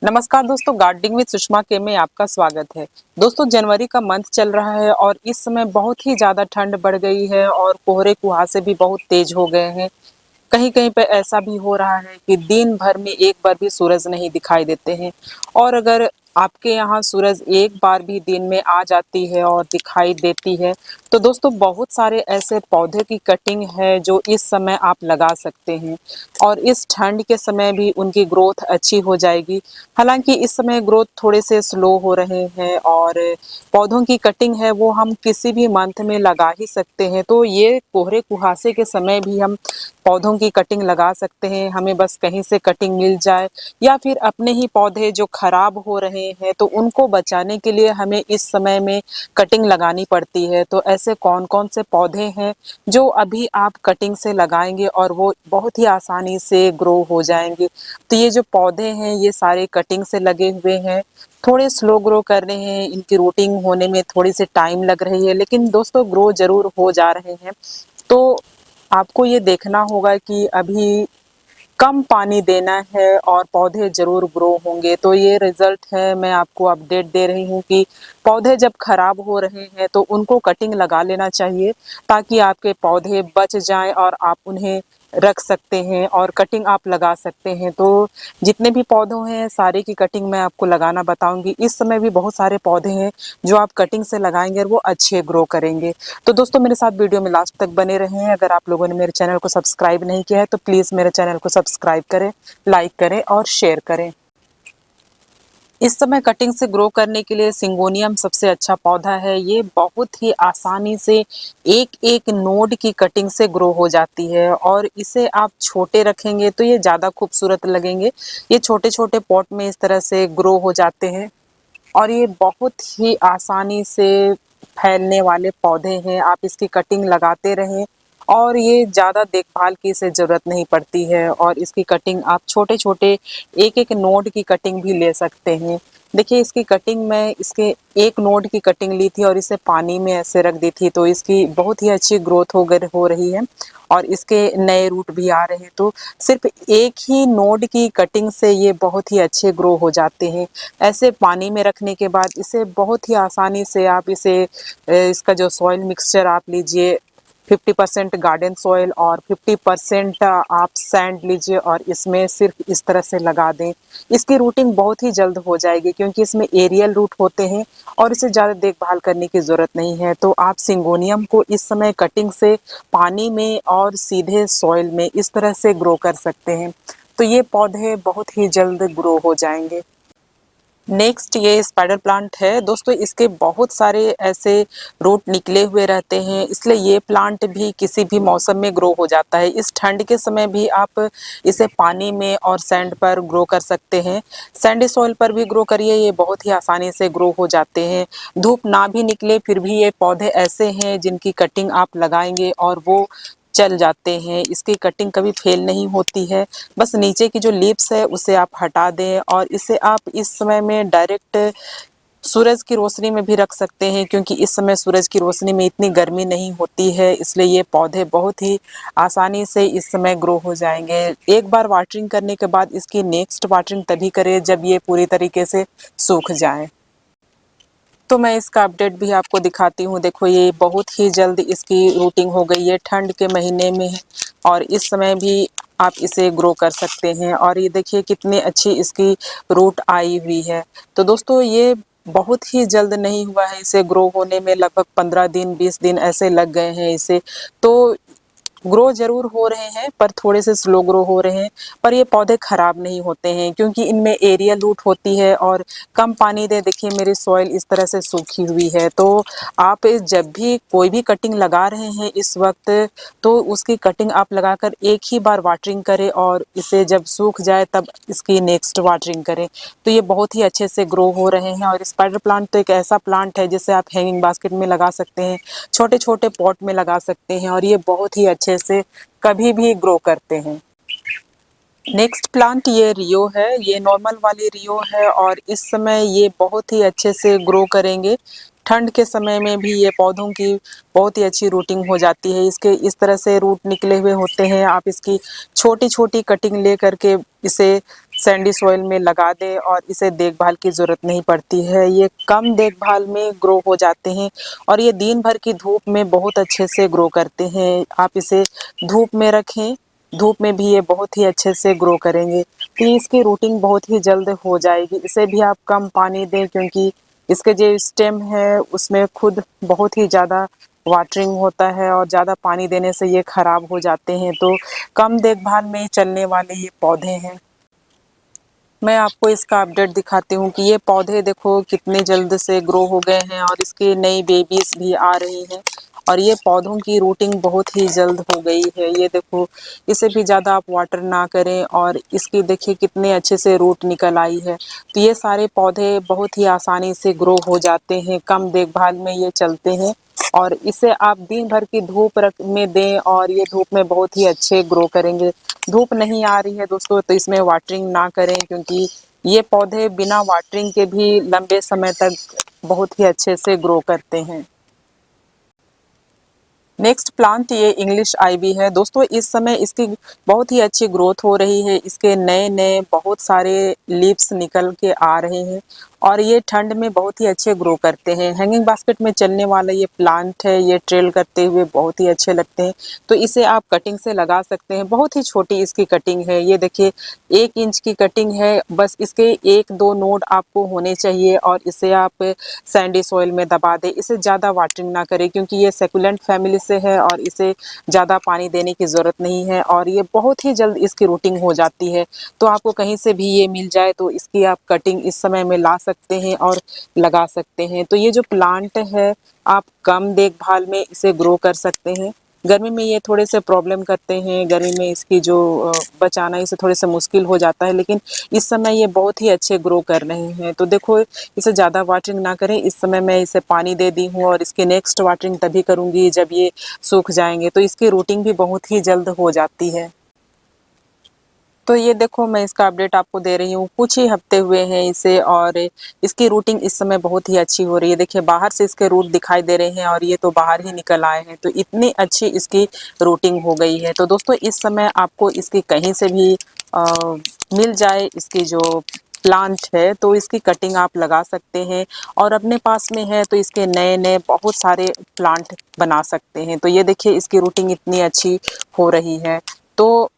नमस्कार दोस्तों, gardening with Sushma के में आपका स्वागत है। दोस्तों, जनवरी का मंथ चल रहा है और इस समय बहुत ही ज़्यादा ठंड बढ़ गई है और कोहरे कुहासे भी बहुत तेज हो गए हैं। कहीं-कहीं पे ऐसा भी हो रहा है कि दिन भर में एक बार भी सूरज नहीं दिखाई देते हैं और अगर आपके यहाँ सूरज एक बार भी दिन में आ जाती है और दिखाई देती है, तो दोस्तों बहुत सारे ऐसे पौधे की कटिंग है जो इस समय आप लगा सकते हैं और इस ठंड के समय भी उनकी ग्रोथ अच्छी हो जाएगी। हालाँकि इस समय ग्रोथ थोड़े से स्लो हो रहे हैं और पौधों की कटिंग है वो हम किसी भी मंथ में लगा ही सकते हैं। तो ये कोहरे कुहासे के समय भी हम पौधों की कटिंग लगा सकते हैं, हमें बस कहीं से कटिंग मिल जाए या फिर अपने ही पौधे जो खराब हो रहे हैं तो उनको बचाने के लिए हमें इस समय में कटिंग लगानी पड़ती है। तो ऐसे कौन-कौन से पौधे हैं जो अभी आप कटिंग से लगाएँगे और वो बहुत ही आसानी से ग्रो हो जाएँगे। तो ये जो पौधे हैं ये सारे कटिंग से लगे हुए हैं, थोड़े स्लो ग्रो कर रहे हैं, इनकी रूटिंग होने में थोड़ी-सी टाइम लग रही है, लेकिन दोस्तों ग्रो ज़रूर हो जा रहे हैं। तो आपको ये देखना होगा कि अभी कम पानी देना है और पौधे ज़रूर ग्रो होंगे। तो ये रिज़ल्ट है, मैं आपको अपडेट दे रही हूँ कि पौधे जब खराब हो रहे हैं तो उनको कटिंग लगा लेना चाहिए ताकि आपके पौधे बच जाएँ और आप उन्हें रख सकते हैं और कटिंग आप लगा सकते हैं। तो जितने भी पौधों हैं सारे की कटिंग मैं आपको लगाना बताऊँगी। इस समय भी बहुत सारे पौधे हैं जो आप कटिंग से लगाएँगे और वो अच्छे ग्रो करेंगे। तो दोस्तों मेरे साथ वीडियो में लास्ट तक बने रहें। अगर आप लोगों ने मेरे चैनल को सब्सक्राइब नहीं किया है तो प्लीज़ मेरे चैनल को सब्सक्राइब करें, लाइक करें और शेयर करें। इस समय कटिंग से ग्रो करने के लिए सिंगोनियम सबसे अच्छा पौधा है। ये बहुत ही आसानी से एक-एक नोड की कटिंग से ग्रो हो जाती है और इसे आप छोटे रखेंगे तो ये ज़्यादा खूबसूरत लगेंगे। ये छोटे-छोटे पॉट में इस तरह से ग्रो हो जाते हैं और ये बहुत ही आसानी से फैलने वाले पौधे हैं। आप इसकी कटिंग लगाते रहें और ये ज़्यादा देखभाल की इसे ज़रूरत नहीं पड़ती है और इसकी कटिंग आप छोटे-छोटे एक-एक नोड की कटिंग भी ले सकते हैं। देखिए इसकी कटिंग मैं इसके एक नोड की कटिंग ली थी और इसे पानी में ऐसे रख दी थी तो इसकी बहुत ही अच्छी ग्रोथ हो रही है और इसके नए रूट भी आ रहे हैं। तो सिर्फ़ एक ही नोड की कटिंग से ये बहुत ही अच्छे ग्रो हो जाते हैं। ऐसे पानी में रखने के बाद इसे बहुत ही आसानी से आप इसे इसका जो सॉइल मिक्सचर आप लीजिए 50% गार्डन सॉइल और 50% आप सैंड लीजिए और इसमें सिर्फ इस तरह से लगा दें। इसकी रूटिंग बहुत ही जल्द हो जाएगी क्योंकि इसमें एरियल रूट होते हैं और इसे ज़्यादा देखभाल करने की ज़रूरत नहीं है। तो आप सिंगोनियम को इस समय कटिंग से पानी में और सीधे सॉइल में इस तरह से ग्रो कर सकते हैं। तो ये पौधे बहुत ही जल्द ग्रो हो जाएँगे। नेक्स्ट ये स्पाइडर प्लांट है। दोस्तों इसके बहुत सारे ऐसे रूट निकले हुए रहते हैं, इसलिए ये प्लांट भी किसी भी मौसम में ग्रो हो जाता है। इस ठंड के समय भी आप इसे पानी में और सैंड पर ग्रो कर सकते हैं। सैंडी सॉइल पर भी ग्रो करिए, ये बहुत ही आसानी से ग्रो हो जाते हैं। धूप ना भी निकले फिर भी ये पौधे ऐसे हैं जिनकी कटिंग आप लगाएँगे और वो चल जाते हैं। इसकी कटिंग कभी फेल नहीं होती है। बस नीचे की जो लीव्स है उसे आप हटा दें और इसे आप इस समय में डायरेक्ट सूरज की रोशनी में भी रख सकते हैं क्योंकि इस समय सूरज की रोशनी में इतनी गर्मी नहीं होती है, इसलिए ये पौधे बहुत ही आसानी से इस समय ग्रो हो जाएँगे। एक बार वाटरिंग करने के बाद इसकी नेक्स्ट वाटरिंग तभी करें जब ये पूरी तरीके से सूख जाएँ। तो मैं इसका अपडेट भी आपको दिखाती हूँ। देखो ये बहुत ही जल्द इसकी रूटिंग हो गई है, ठंड के महीने में है और इस समय भी आप इसे ग्रो कर सकते हैं और ये देखिए कितनी अच्छी इसकी रूट आई हुई है। तो दोस्तों ये बहुत ही जल्द नहीं हुआ है, इसे ग्रो होने में लगभग 15 दिन 20 दिन ऐसे लग गए हैं इसे। तो ग्रो ज़रूर हो रहे हैं पर थोड़े से स्लो ग्रो हो रहे हैं, पर ये पौधे ख़राब नहीं होते हैं क्योंकि इनमें एरियल रूट होती है और कम पानी दे देखिए मेरी सॉइल इस तरह से सूखी हुई है। तो आप जब भी कोई भी कटिंग लगा रहे हैं इस वक़्त तो उसकी कटिंग आप लगाकर एक ही बार वाटरिंग करें और इसे जब सूख जाए तब इसकी नेक्स्ट वाटरिंग करें। तो ये बहुत ही अच्छे से ग्रो हो रहे हैं और स्पाइडर प्लांट तो एक ऐसा प्लांट है जिसे आप हैंगिंग बास्केट में लगा सकते हैं, छोटे-छोटे पॉट में लगा सकते हैं और ये बहुत ही अच्छे से कभी भी ग्रो करते हैं। नेक्स्ट प्लांट ये रियो है, ये नॉर्मल वाली रियो है और इस समय ये बहुत ही अच्छे से ग्रो करेंगे। ठंड के समय में भी ये पौधों की बहुत ही अच्छी रूटिंग हो जाती है। इसके इस तरह से रूट निकले हुए होते हैं, आप इसकी छोटी-छोटी कटिंग ले करके इसे सैंडी सॉइल में लगा दें और इसे देखभाल की ज़रूरत नहीं पड़ती है। ये कम देखभाल में ग्रो हो जाते हैं और ये दिन भर की धूप में बहुत अच्छे से ग्रो करते हैं। आप इसे धूप में रखें, धूप में भी ये बहुत ही अच्छे से ग्रो करेंगे। तो इसकी रूटिंग बहुत ही जल्द हो जाएगी। इसे भी आप कम पानी दें क्योंकि इसके जो स्टेम है उसमें खुद बहुत ही ज़्यादा वाटरिंग होता है और ज़्यादा पानी देने से ये ख़राब हो जाते हैं। तो कम देखभाल में चलने वाले ये पौधे हैं। मैं आपको इसका अपडेट दिखाती हूँ कि ये पौधे देखो कितने जल्द से ग्रो हो गए हैं और इसकी नई बेबीज भी आ रही हैं और ये पौधों की रूटिंग बहुत ही जल्द हो गई है। ये देखो, इसे भी ज़्यादा आप वाटर ना करें और इसकी देखिए कितने अच्छे से रूट निकल आई है। तो ये सारे पौधे बहुत ही आसानी से ग्रो हो जाते हैं, कम देखभाल में ये चलते हैं और इसे आप दिन भर की धूप में दें और ये धूप में बहुत ही अच्छे ग्रो करेंगे। धूप नहीं आ रही है दोस्तों तो इसमें वाटरिंग ना करें क्योंकि ये पौधे बिना वाटरिंग के भी लंबे समय तक बहुत ही अच्छे से ग्रो करते हैं। नेक्स्ट प्लांट ये इंग्लिश आईवी है दोस्तों। इस समय इसकी बहुत ही अच्छी ग्रोथ हो रही है। इसके नए नए बहुत सारे लीव्स निकल के आ रहे हैं और ये ठंड में बहुत ही अच्छे ग्रो करते हैं। हैंगिंग बास्केट में चलने वाला ये प्लांट है, ये ट्रेल करते हुए बहुत ही अच्छे लगते हैं। तो इसे आप कटिंग से लगा सकते हैं। बहुत ही छोटी इसकी कटिंग है। ये देखिए 1 इंच की कटिंग है। बस इसके 1-2 नोड आपको होने चाहिए और इसे आप सैंडी सॉइल में दबा दें। इसे ज़्यादा वाटरिंग ना करें क्योंकि ये सेकुलेंट फैमिली से है और इसे ज़्यादा पानी देने की ज़रूरत नहीं है और ये बहुत ही जल्द इसकी रूटिंग हो जाती है। तो आपको कहीं से भी ये मिल जाए तो इसकी आप कटिंग इस समय में ला सकते हैं और लगा सकते हैं। तो ये जो प्लांट है आप कम देखभाल में इसे ग्रो कर सकते हैं। गर्मी में ये थोड़े से प्रॉब्लम करते हैं, गर्मी में इसकी जो बचाना इसे थोड़े से मुश्किल हो जाता है, लेकिन इस समय ये बहुत ही अच्छे ग्रो कर रहे हैं। तो देखो, इसे ज़्यादा वाटरिंग ना करें। इस समय मैं इसे पानी दे दी हूँ और इसकी नेक्स्ट वाटरिंग तभी करूँगी जब ये सूख जाएंगे। तो इसकी रूटिंग भी बहुत ही जल्द हो जाती है। तो ये देखो, मैं इसका अपडेट आपको दे रही हूँ। कुछ ही हफ्ते हुए हैं इसे और इसकी रूटिंग इस समय बहुत ही अच्छी हो रही है। देखिए बाहर से इसके रूट दिखाई दे रहे हैं और ये तो बाहर ही निकल आए हैं। तो इतनी अच्छी इसकी रूटिंग हो गई है। तो दोस्तों इस समय आपको इसकी कहीं से भी मिल जाए इसकी जो प्लांट है तो इसकी कटिंग आप लगा सकते हैं और अपने पास में है तो इसके नए नए बहुत सारे प्लांट बना सकते हैं। तो ये देखिए इसकी रूटिंग इतनी अच्छी हो रही है। तो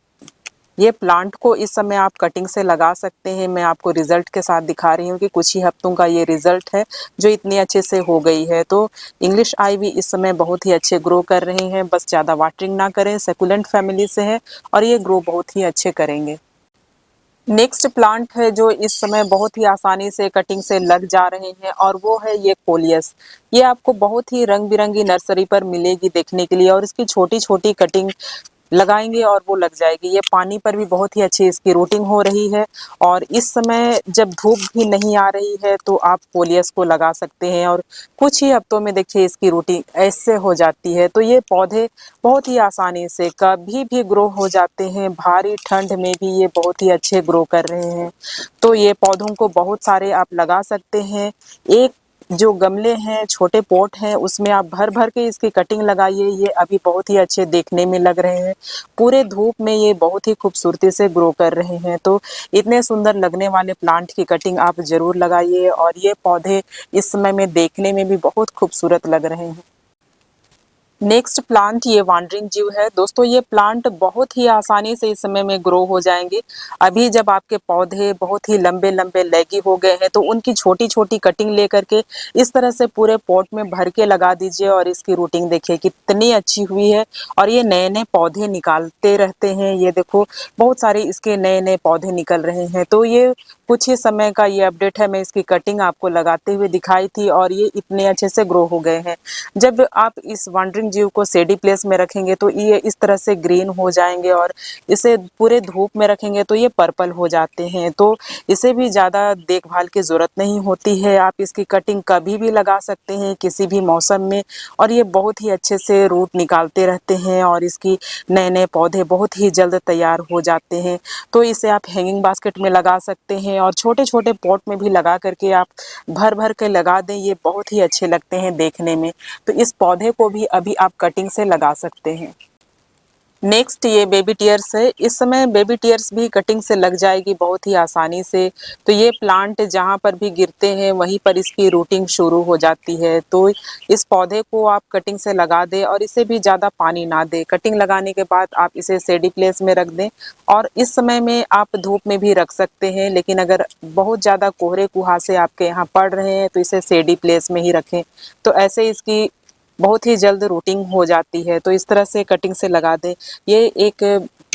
ये प्लांट को इस समय आप कटिंग से लगा सकते हैं। मैं आपको रिजल्ट के साथ दिखा रही हूँ कि कुछ ही हफ्तों का ये रिजल्ट है जो इतनी अच्छे से हो गई है। तो इंग्लिश आईवी इस समय बहुत ही अच्छे ग्रो कर रहे हैं। बस ज़्यादा वाटरिंग ना करें, सेकुलेंट फैमिली से है और ये ग्रो बहुत ही अच्छे करेंगे। नेक्स्ट प्लांट है जो इस समय बहुत ही आसानी से कटिंग से लग जा रहे हैं और वो है ये कोलियस। ये आपको बहुत ही रंग बिरंगी नर्सरी पर मिलेगी देखने के लिए और इसकी छोटी छोटी कटिंग लगाएंगे और वो लग जाएगी। ये पानी पर भी बहुत ही अच्छी इसकी रूटिंग हो रही है और इस समय जब धूप भी नहीं आ रही है तो आप कोलियस को लगा सकते हैं और कुछ ही हफ्तों में देखिए इसकी रूटिंग ऐसे हो जाती है। तो ये पौधे बहुत ही आसानी से कभी भी ग्रो हो जाते हैं। भारी ठंड में भी ये बहुत ही अच्छे ग्रो कर रहे हैं। तो ये पौधों को बहुत सारे आप लगा सकते हैं। एक जो गमले हैं, छोटे पॉट हैं, उसमें आप भर भर के इसकी कटिंग लगाइए। ये अभी बहुत ही अच्छे देखने में लग रहे हैं। पूरे धूप में ये बहुत ही खूबसूरती से ग्रो कर रहे हैं। तो इतने सुंदर लगने वाले प्लांट की कटिंग आप ज़रूर लगाइए और ये पौधे इस समय में देखने में भी बहुत खूबसूरत लग रहे हैं। नेक्स्ट प्लांट ये वांडरिंग जीव है दोस्तों। ये प्लांट बहुत ही आसानी से इस समय में ग्रो हो जाएंगे। अभी जब आपके पौधे बहुत ही लंबे लंबे लेगी हो गए हैं तो उनकी छोटी छोटी कटिंग लेकर के इस तरह से पूरे पॉट में भर के लगा दीजिए और इसकी रूटिंग देखिए कितनी अच्छी हुई है और ये नए नए पौधे निकालते रहते हैं। ये देखो बहुत सारे इसके नए नए पौधे निकल रहे हैं। तो ये कुछ ही समय का ये अपडेट है। मैं इसकी कटिंग आपको लगाते हुए दिखाई थी और ये इतने अच्छे से ग्रो हो गए हैं। जब आप इस वांडरिंग जीव को शेडी प्लेस में रखेंगे तो ये इस तरह से ग्रीन हो जाएंगे और इसे पूरे धूप में रखेंगे तो ये पर्पल हो जाते हैं। तो इसे भी ज़्यादा देखभाल की ज़रूरत नहीं होती है। आप इसकी कटिंग कभी भी लगा सकते हैं किसी भी मौसम में और ये बहुत ही अच्छे से रूट निकालते रहते हैं और इसकी नए नए पौधे बहुत ही जल्द तैयार हो जाते हैं। तो इसे आप हैंगिंग बास्केट में लगा सकते हैं और छोटे छोटे पॉट में भी लगा करके आप भर भर के लगा दें। ये बहुत ही अच्छे लगते हैं देखने में। तो इस पौधे को भी अभी आप कटिंग से लगा सकते हैं। नेक्स्ट ये बेबी टियर्स है। इस समय बेबी टियर्स भी कटिंग से लग जाएगी बहुत ही आसानी से। तो ये प्लांट जहाँ पर भी गिरते हैं वहीं पर इसकी रूटिंग शुरू हो जाती है। तो इस पौधे को आप कटिंग से लगा दें और इसे भी ज़्यादा पानी ना दें। कटिंग लगाने के बाद आप इसे शेडी प्लेस में रख दें और इस समय में आप धूप में भी रख सकते हैं, लेकिन अगर बहुत ज़्यादा कोहरे कुहासे आपके यहाँ पड़ रहे हैं तो इसे शेडी प्लेस में ही रखें। तो ऐसे इसकी बहुत ही जल्द रूटिंग हो जाती है। तो इस तरह से कटिंग से लगा दें। ये एक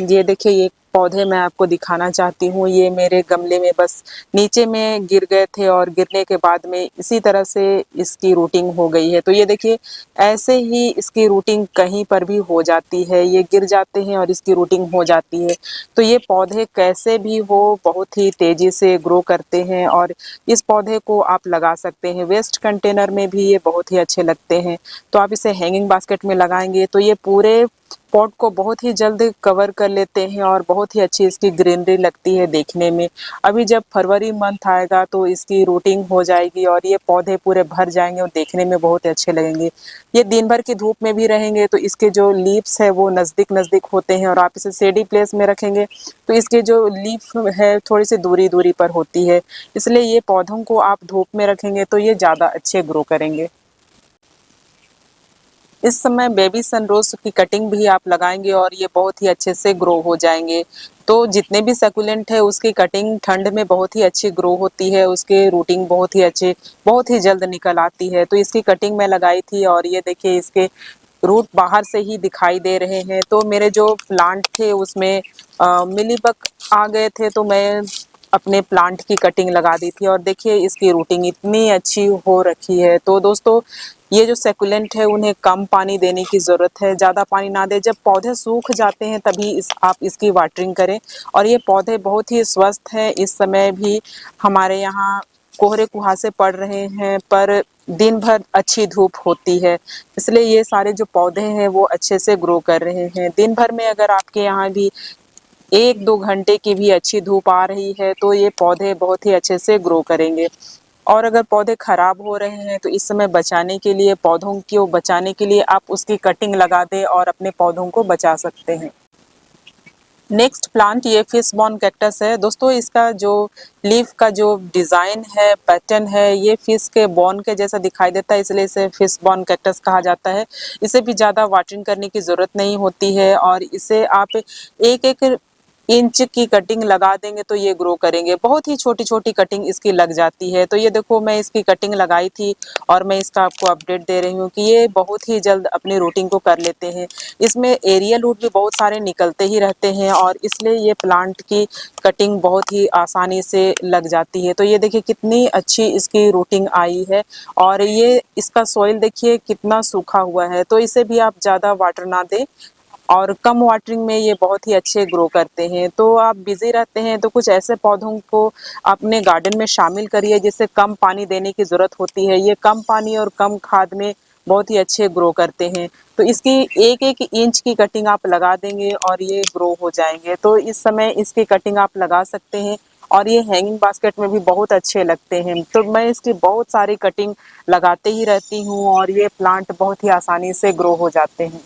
ये देखिए, ये पौधे मैं आपको दिखाना चाहती हूँ। ये मेरे गमले में बस नीचे में गिर गए थे और गिरने के बाद में इसी तरह से इसकी रूटिंग हो गई है। तो ये देखिए, ऐसे ही इसकी रूटिंग कहीं पर भी हो जाती है। ये गिर जाते हैं और इसकी रूटिंग हो जाती है। तो ये पौधे कैसे भी हो बहुत ही तेज़ी से ग्रो करते हैं और इस पौधे को आप लगा सकते हैं। वेस्ट कंटेनर में भी ये बहुत ही अच्छे लगते हैं। तो आप इसे हैंगिंग बास्केट में लगाएंगे तो ये पूरे पॉट को बहुत ही जल्द कवर कर लेते हैं और बहुत ही अच्छी इसकी ग्रीनरी लगती है देखने में। अभी जब फरवरी मंथ आएगा तो इसकी रूटिंग हो जाएगी और ये पौधे पूरे भर जाएंगे और देखने में बहुत ही अच्छे लगेंगे। ये दिन भर की धूप में भी रहेंगे तो इसके जो लीव्स है वो नज़दीक नज़दीक होते हैं और आप इसे शेडी प्लेस में रखेंगे तो इसके जो लीफ है थोड़ी सी दूरी दूरी पर होती है। इसलिए ये पौधों को आप धूप में रखेंगे तो ये ज़्यादा अच्छे ग्रो करेंगे। इस समय बेबी सनरोज की कटिंग भी आप लगाएंगे और ये बहुत ही अच्छे से ग्रो हो जाएंगे। तो जितने भी सकुलेंट है उसकी कटिंग ठंड में बहुत ही अच्छी ग्रो होती है, उसके रूटिंग बहुत ही अच्छे बहुत ही जल्द निकल आती है। तो इसकी कटिंग मैं लगाई थी और ये देखिए इसके रूट बाहर से ही दिखाई दे रहे हैं। तो मेरे जो प्लांट थे उसमें मिलीबग आ गए थे तो मैं अपने प्लांट की कटिंग लगा दी थी और देखिए इसकी रूटिंग इतनी अच्छी हो रखी है। तो दोस्तों, ये जो सेकुलेंट है उन्हें कम पानी देने की ज़रूरत है, ज़्यादा पानी ना दें। जब पौधे सूख जाते हैं तभी आप इसकी वाटरिंग करें और ये पौधे बहुत ही स्वस्थ हैं। इस समय भी हमारे यहाँ कोहरे कुहासे पड़ रहे हैं पर दिन भर अच्छी धूप होती है, इसलिए ये सारे जो पौधे हैं वो अच्छे से ग्रो कर रहे हैं। दिन भर में अगर आपके यहाँ भी 1-2 घंटे की भी अच्छी धूप आ रही है तो ये पौधे बहुत ही अच्छे से ग्रो करेंगे। और अगर पौधे खराब हो रहे हैं तो इस समय बचाने के लिए, पौधों को बचाने के लिए आप उसकी कटिंग लगा दें और अपने पौधों को बचा सकते हैं। नेक्स्ट प्लांट ये फिश बॉर्न कैक्टस है। दोस्तों, इसका जो लीफ का जो डिज़ाइन है, पैटर्न है, ये फिश के बॉर्न के जैसा दिखाई देता है, इसलिए इसे फिश बॉर्न कैक्टस कहा जाता है। इसे भी ज़्यादा वाटरिंग करने की ज़रूरत नहीं होती है और इसे आप 1-1 इंच की कटिंग लगा देंगे तो ये ग्रो करेंगे। बहुत ही छोटी-छोटी कटिंग इसकी लग जाती है। तो ये देखो, मैं इसकी कटिंग लगाई थी और मैं इसका आपको अपडेट दे रही हूँ कि ये बहुत ही जल्द अपनी रूटिंग को कर लेते हैं। इसमें एरियल रूट भी बहुत सारे निकलते ही रहते हैं और इसलिए ये प्लांट की कटिंग बहुत ही आसानी से लग जाती है। तो ये देखिए कितनी अच्छी इसकी रूटिंग आई है और ये इसका सॉइल देखिए कितना सूखा हुआ है। तो इसे भी आप ज़्यादा वाटर ना दें और कम वाटरिंग में ये बहुत ही अच्छे ग्रो करते हैं। तो आप बिज़ी रहते हैं तो कुछ ऐसे पौधों को अपने गार्डन में शामिल करिए जिससे कम पानी देने की ज़रूरत होती है। ये कम पानी और कम खाद में बहुत ही अच्छे ग्रो करते हैं। तो इसकी 1-1 इंच की कटिंग आप लगा देंगे और ये ग्रो हो जाएंगे। तो इस समय इसकी कटिंग आप लगा सकते हैं और ये हैंगिंग बास्केट में भी बहुत अच्छे लगते हैं। तो मैं इसकी बहुत सारी कटिंग लगाते ही रहती हूँ और ये प्लांट बहुत ही आसानी से ग्रो हो जाते हैं।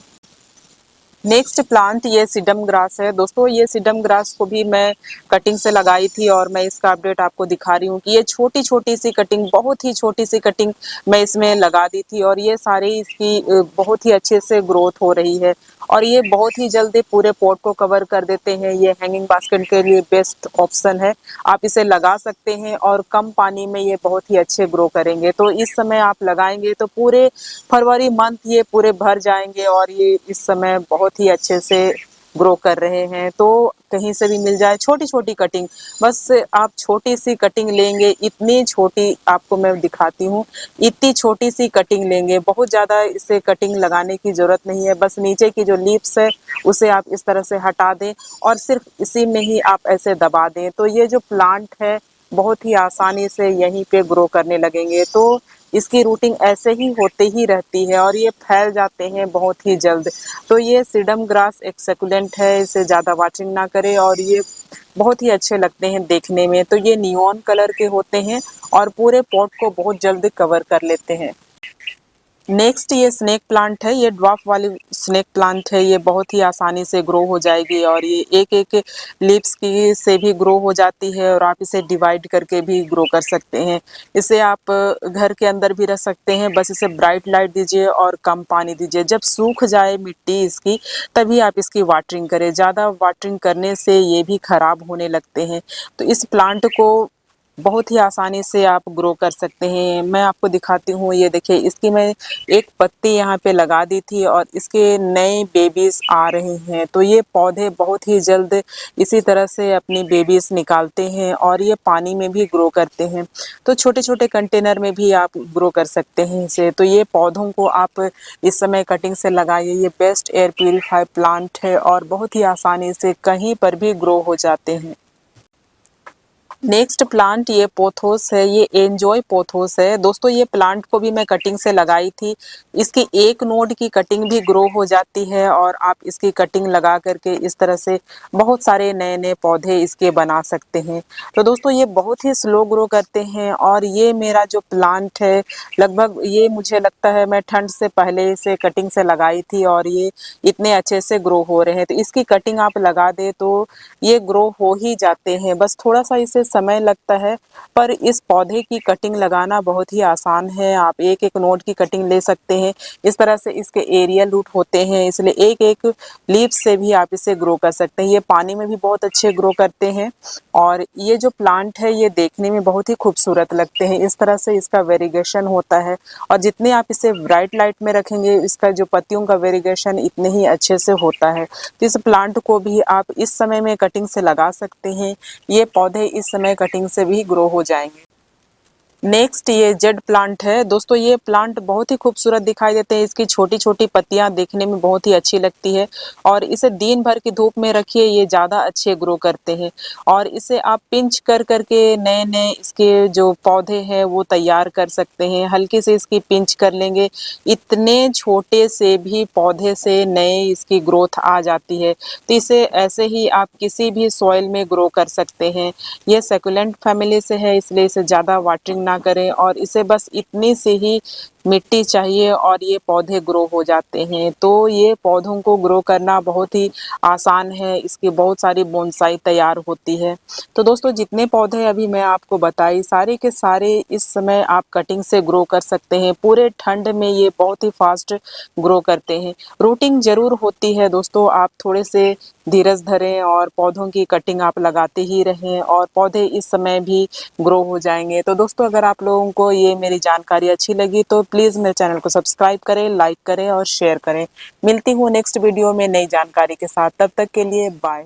नेक्स्ट प्लांट ये सीडम ग्रास है। दोस्तों, ये सीडम ग्रास को भी मैं कटिंग से लगाई थी और मैं इसका अपडेट आपको दिखा रही हूँ कि ये छोटी छोटी सी कटिंग, बहुत ही छोटी सी कटिंग मैं इसमें लगा दी थी और ये सारी इसकी बहुत ही अच्छे से ग्रोथ हो रही है और ये बहुत ही जल्दी पूरे पॉट को कवर कर देते हैं। ये हैंगिंग बास्केट के लिए बेस्ट ऑप्शन है। आप इसे लगा सकते हैं और कम पानी में ये बहुत ही अच्छे ग्रो करेंगे। तो इस समय आप लगाएंगे तो पूरे फरवरी मंथ ये पूरे भर जाएंगे और ये इस समय बहुत ही अच्छे से ग्रो कर रहे हैं। तो कहीं से भी मिल जाए छोटी छोटी कटिंग, बस आप छोटी सी कटिंग लेंगे, इतनी छोटी आपको मैं दिखाती हूँ, इतनी छोटी सी कटिंग लेंगे, बहुत ज़्यादा इसे कटिंग लगाने की ज़रूरत नहीं है। बस नीचे की जो लीव्स है उसे आप इस तरह से हटा दें और सिर्फ इसी में ही आप ऐसे दबा दें तो ये जो प्लांट है बहुत ही आसानी से यहीं पे ग्रो करने लगेंगे। तो इसकी रूटिंग ऐसे ही होते ही रहती है और ये फैल जाते हैं बहुत ही जल्द। तो ये सीडम ग्रास एक सेकुलेंट है, इसे ज़्यादा वाटरिंग ना करें और ये बहुत ही अच्छे लगते हैं देखने में। तो ये नियॉन कलर के होते हैं और पूरे पॉट को बहुत जल्द कवर कर लेते हैं। नेक्स्ट ये स्नेक प्लांट है, ये ड्वार्फ वाली स्नेक प्लांट है। ये बहुत ही आसानी से ग्रो हो जाएगी और ये एक एक लीव्स की से भी ग्रो हो जाती है और आप इसे डिवाइड करके भी ग्रो कर सकते हैं। इसे आप घर के अंदर भी रख सकते हैं, बस इसे ब्राइट लाइट दीजिए और कम पानी दीजिए। जब सूख जाए मिट्टी इसकी तभी आप इसकी वाटरिंग करें। ज़्यादा वाटरिंग करने से ये भी खराब होने लगते हैं। तो इस प्लांट को बहुत ही आसानी से आप ग्रो कर सकते हैं। मैं आपको दिखाती हूँ, ये देखिए इसकी मैं एक पत्ती यहाँ पे लगा दी थी और इसके नए बेबीज आ रहे हैं। तो ये पौधे बहुत ही जल्द इसी तरह से अपनी बेबीज निकालते हैं और ये पानी में भी ग्रो करते हैं। तो छोटे छोटे कंटेनर में भी आप ग्रो कर सकते हैं इसे। तो ये पौधों को आप इस समय कटिंग से लगाइए। ये बेस्ट एयर प्यूरीफायर प्लांट है और बहुत ही आसानी से कहीं पर भी ग्रो हो जाते हैं। नेक्स्ट प्लांट ये पोथोस है, ये एंजॉय पोथोस है। दोस्तों ये प्लांट को भी मैं कटिंग से लगाई थी। इसकी एक नोड की कटिंग भी ग्रो हो जाती है और आप इसकी कटिंग लगा करके इस तरह से बहुत सारे नए नए पौधे इसके बना सकते हैं। तो दोस्तों ये बहुत ही स्लो ग्रो करते हैं और ये मेरा जो प्लांट है लगभग ये मुझे लगता है मैं ठंड से पहले इसे कटिंग से लगाई थी और ये इतने अच्छे से ग्रो हो रहे हैं। तो इसकी कटिंग आप लगा दे तो ये ग्रो हो ही जाते हैं। बस थोड़ा सा इसे समय लगता है, पर इस पौधे की कटिंग लगाना बहुत ही आसान है। आप एक एक नोड की कटिंग ले सकते हैं। इस तरह से इसके एरियल रूट होते हैं, इसलिए एक एक लीफ से भी आप इसे ग्रो कर सकते हैं। ये पानी में भी बहुत अच्छे ग्रो करते हैं और ये जो प्लांट है ये देखने में बहुत ही खूबसूरत लगते हैं। इस तरह से इसका वेरिगेशन होता है और जितने आप इसे ब्राइट लाइट में रखेंगे इसका जो पत्तियों का वेरिगेशन इतने ही अच्छे से होता है। तो इस प्लांट को भी आप इस समय में कटिंग से लगा सकते हैं। ये पौधे इस समय कटिंग से भी ग्रो हो जाएंगे। नेक्स्ट ये जेड प्लांट है। दोस्तों ये प्लांट बहुत ही खूबसूरत दिखाई देते हैं। इसकी छोटी छोटी पत्तियां देखने में बहुत ही अच्छी लगती है और इसे दिन भर की धूप में रखिए, ये ज़्यादा अच्छे ग्रो करते हैं। और इसे आप पिंच कर करके नए नए इसके जो पौधे हैं वो तैयार कर सकते हैं। हल्के से इसकी पिंच कर लेंगे, इतने छोटे से भी पौधे से नए इसकी ग्रोथ आ जाती है। तो इसे ऐसे ही आप किसी भी सॉइल में ग्रो कर सकते हैं। ये सेकुलेंट फैमिली से है, इसलिए इसे ज़्यादा वाटरिंग ना करें और इसे बस इतनी सी ही मिट्टी चाहिए और ये पौधे ग्रो हो जाते हैं। तो ये पौधों को ग्रो करना बहुत ही आसान है। इसकी बहुत सारी बोनसाई तैयार होती है। तो दोस्तों जितने पौधे अभी मैं आपको बताई सारे के सारे इस समय आप कटिंग से ग्रो कर सकते हैं। पूरे ठंड में ये बहुत ही फास्ट ग्रो करते हैं। रूटिंग जरूर होती है दोस्तों, आप थोड़े से धीरज धरें और पौधों की कटिंग आप लगाते ही रहें और पौधे इस समय भी ग्रो हो जाएंगे। तो दोस्तों अगर आप लोगों को ये मेरी जानकारी अच्छी लगी तो प्लीज़ मेरे चैनल को सब्सक्राइब करें, लाइक करें और शेयर करें। मिलती हूँ नेक्स्ट वीडियो में नई जानकारी के साथ। तब तक के लिए बाय।